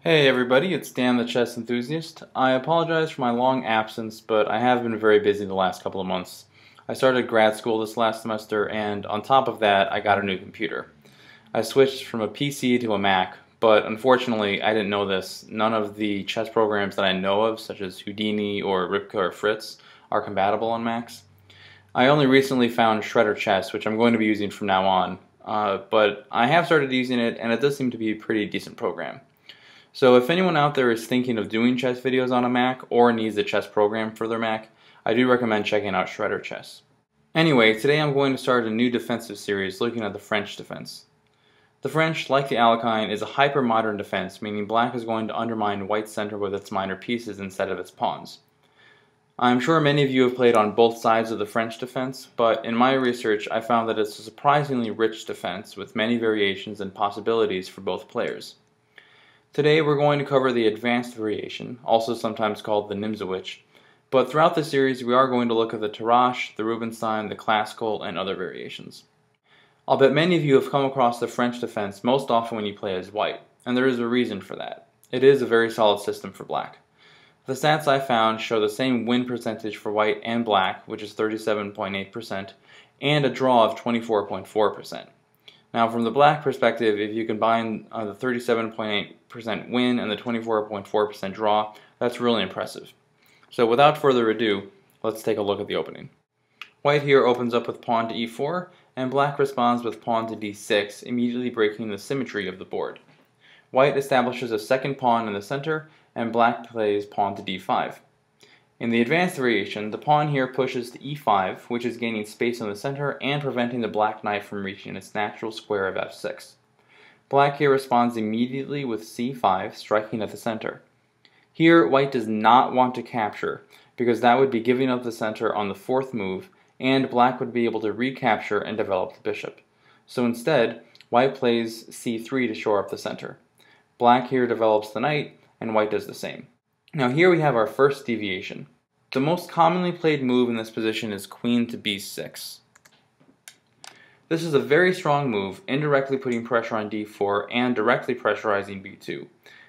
Hey everybody, it's Dan the Chess Enthusiast. I apologize for my long absence, but I have been very busy the last couple of months. I started grad school this last semester, and on top of that, I got a new computer. I switched from a PC to a Mac, but unfortunately, I didn't know this. None of the chess programs that I know of, such as Houdini or Ripka or Fritz, are compatible on Macs. I only recently found Shredder Chess, which I'm going to be using from now on, but I have started using it, and it does seem to be a pretty decent program. So if anyone out there is thinking of doing chess videos on a Mac or needs a chess program for their Mac, I do recommend checking out Shredder Chess. Anyway, today I'm going to start a new defensive series looking at the French defense. The French, like the Alekhine, is a hyper-modern defense, meaning black is going to undermine white's center with its minor pieces instead of its pawns. I'm sure many of you have played on both sides of the French defense, but in my research I found that it's a surprisingly rich defense with many variations and possibilities for both players. Today we're going to cover the advanced variation, also sometimes called the Nimzowitch, but throughout the series we are going to look at the Tarrasch, the Rubinstein, the classical, and other variations. I'll bet many of you have come across the French defense most often when you play as white, and there is a reason for that. It is a very solid system for black. The stats I found show the same win percentage for white and black, which is 37.8%, and a draw of 24.4%. Now from the black perspective, if you combine the 37.8% win and the 24.4% draw, that's really impressive. So without further ado, let's take a look at the opening. White here opens up with pawn to e4, and black responds with pawn to d6, immediately breaking the symmetry of the board. White establishes a second pawn in the center, and black plays pawn to d5. In the advanced variation, the pawn here pushes to e5, which is gaining space in the center and preventing the black knight from reaching its natural square of f6. Black here responds immediately with c5, striking at the center. Here, white does not want to capture, because that would be giving up the center on the fourth move, and black would be able to recapture and develop the bishop. So instead, white plays c3 to shore up the center. Black here develops the knight, and white does the same. Now here we have our first deviation. The most commonly played move in this position is queen to b6. This is a very strong move, indirectly putting pressure on d4 and directly pressurizing b2.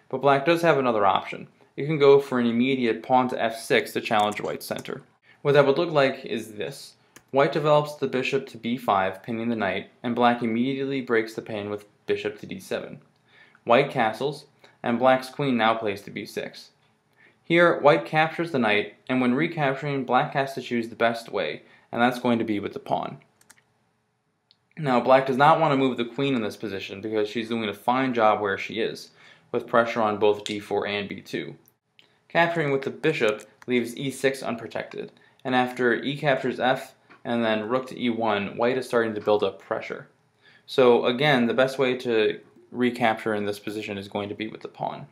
But black does have another option. It can go for an immediate pawn to f6 to challenge white's center. What that would look like is this. White develops the bishop to b5, pinning the knight, and black immediately breaks the pin with bishop to d7. White castles, and black's queen now plays to b6. Here, white captures the knight, and when recapturing, black has to choose the best way, and that's going to be with the pawn. Now, black does not want to move the queen in this position because she's doing a fine job where she is, with pressure on both d4 and b2. Capturing with the bishop leaves e6 unprotected, and after e captures f, and then rook to e1, white is starting to build up pressure. So again, the best way to recapture in this position is going to be with the pawn.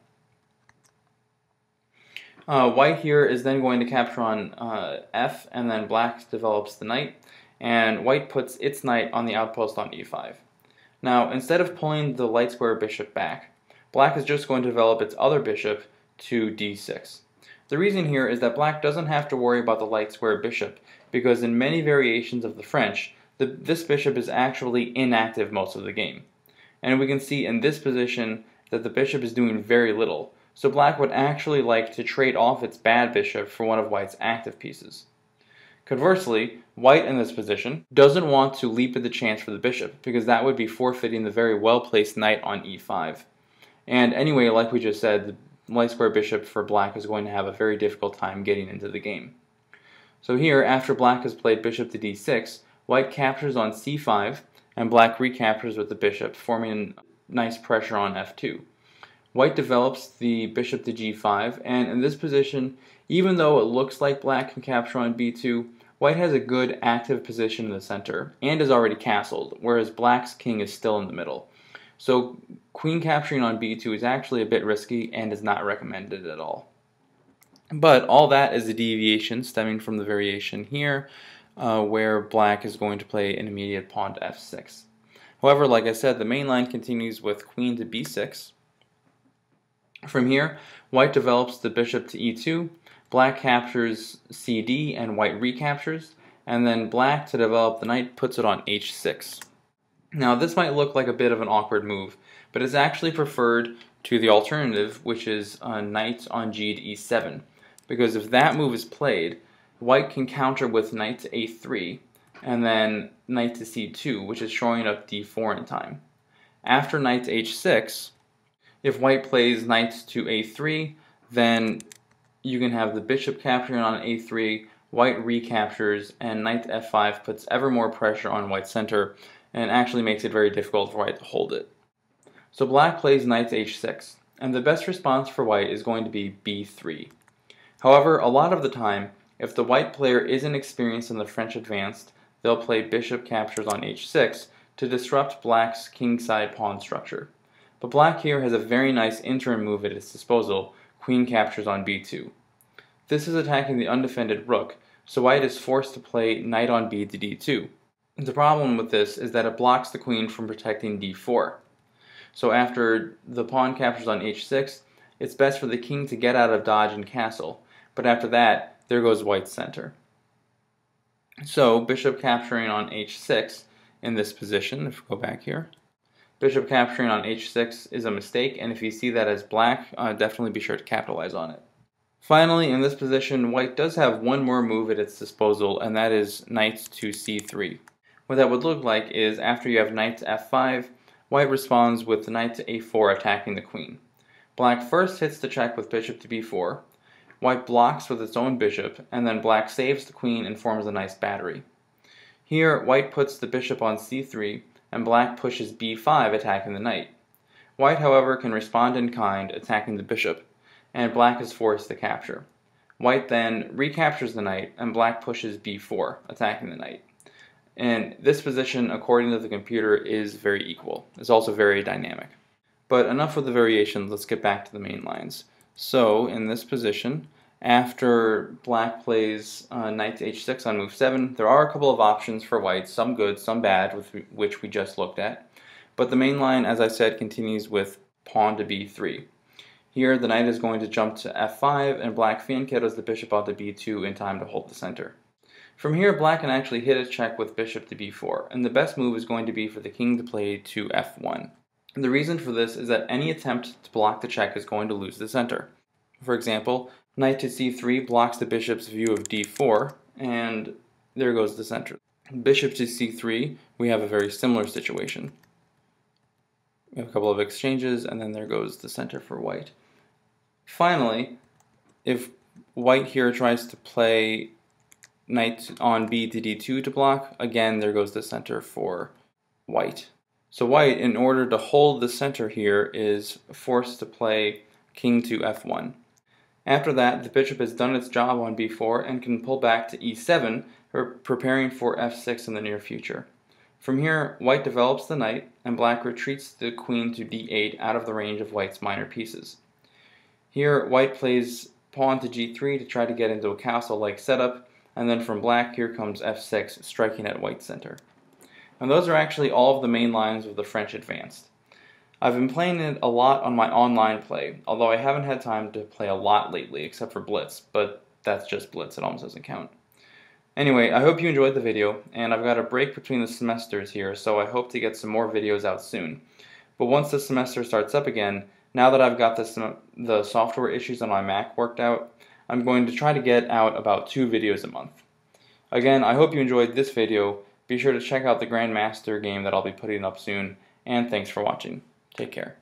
White here is then going to capture on f, and then black develops the knight, and white puts its knight on the outpost on e5. Now, instead of pulling the light square bishop back, black is just going to develop its other bishop to d6. The reason here is that black doesn't have to worry about the light square bishop, because in many variations of the French, this bishop is actually inactive most of the game. And we can see in this position that the bishop is doing very little, so black would actually like to trade off its bad bishop for one of white's active pieces. Conversely, white in this position doesn't want to leap at the chance for the bishop, because that would be forfeiting the very well-placed knight on e5. And anyway, like we just said, the light square bishop for black is going to have a very difficult time getting into the game. So here, after black has played bishop to d6, white captures on c5, and black recaptures with the bishop, forming nice pressure on f2. White develops the bishop to g5, and in this position, even though it looks like black can capture on b2, white has a good active position in the center, and is already castled, whereas black's king is still in the middle. So queen capturing on b2 is actually a bit risky, and is not recommended at all. But all that is a deviation stemming from the variation here, where black is going to play an immediate pawn to f6. However, like I said, the main line continues with queen to b6. From here, white develops the bishop to e2, black captures cd, and white recaptures, and then black, to develop the knight, puts it on h6. Now this might look like a bit of an awkward move, but it's actually preferred to the alternative, which is knight on g to e7, because if that move is played, white can counter with knight to a3, and then knight to c2, which is shoring up d4 in time. After knight to h6, if white plays knight to a3, then you can have the bishop capturing on a3, white recaptures, and knight to f5 puts ever more pressure on white's center, and actually makes it very difficult for white to hold it. So black plays knight to h6, and the best response for white is going to be b3. However, a lot of the time, if the white player isn't experienced in the French advanced, they'll play bishop captures on h6 to disrupt black's kingside pawn structure. But black here has a very nice interim move at its disposal, queen captures on b2. This is attacking the undefended rook, so white is forced to play knight on b to d2. The problem with this is that it blocks the queen from protecting d4. So after the pawn captures on h6, it's best for the king to get out of dodge and castle, but after that, there goes white's center. So bishop capturing on h6 in this position, if we go back here, bishop capturing on h6 is a mistake, and if you see that as black, definitely be sure to capitalize on it. Finally, in this position, white does have one more move at its disposal, and that is knight to c3. What that would look like is after you have knight to f5, white responds with knight to a4 attacking the queen. Black first hits the check with bishop to b4, white blocks with its own bishop, and then black saves the queen and forms a nice battery. Here, white puts the bishop on c3, and black pushes b5 attacking the knight. White, however, can respond in kind, attacking the bishop, and black is forced to capture. White then recaptures the knight, and black pushes b4, attacking the knight. And this position, according to the computer, is very equal. It's also very dynamic. But enough with the variations, let's get back to the main lines. So, in this position, after black plays knight to h6 on move 7, there are a couple of options for white, some good, some bad, which we just looked at. But the main line, as I said, continues with pawn to b3. Here, the knight is going to jump to f5, and black fianchettos the bishop onto b2 in time to hold the center. From here, black can actually hit a check with bishop to b4, and the best move is going to be for the king to play to f1. And the reason for this is that any attempt to block the check is going to lose the center. For example, knight to c3 blocks the bishop's view of d4, and there goes the center. Bishop to c3, we have a very similar situation. We have a couple of exchanges, and then there goes the center for white. Finally, if white here tries to play knight on b to d2 to block, again there goes the center for white. So white, in order to hold the center here, is forced to play king to f1. After that, the bishop has done its job on b4 and can pull back to e7, preparing for f6 in the near future. From here, white develops the knight, and black retreats the queen to d8 out of the range of white's minor pieces. Here, white plays pawn to g3 to try to get into a castle-like setup, and then from black, here comes f6, striking at white's center. And those are actually all of the main lines of the French advanced. I've been playing it a lot on my online play, although I haven't had time to play a lot lately, except for Blitz, but that's just Blitz, it almost doesn't count. Anyway, I hope you enjoyed the video, and I've got a break between the semesters here, so I hope to get some more videos out soon. But once the semester starts up again, now that I've got the software issues on my Mac worked out, I'm going to try to get out about 2 videos a month. Again, I hope you enjoyed this video. Be sure to check out the Grandmaster game that I'll be putting up soon, and thanks for watching. Take care.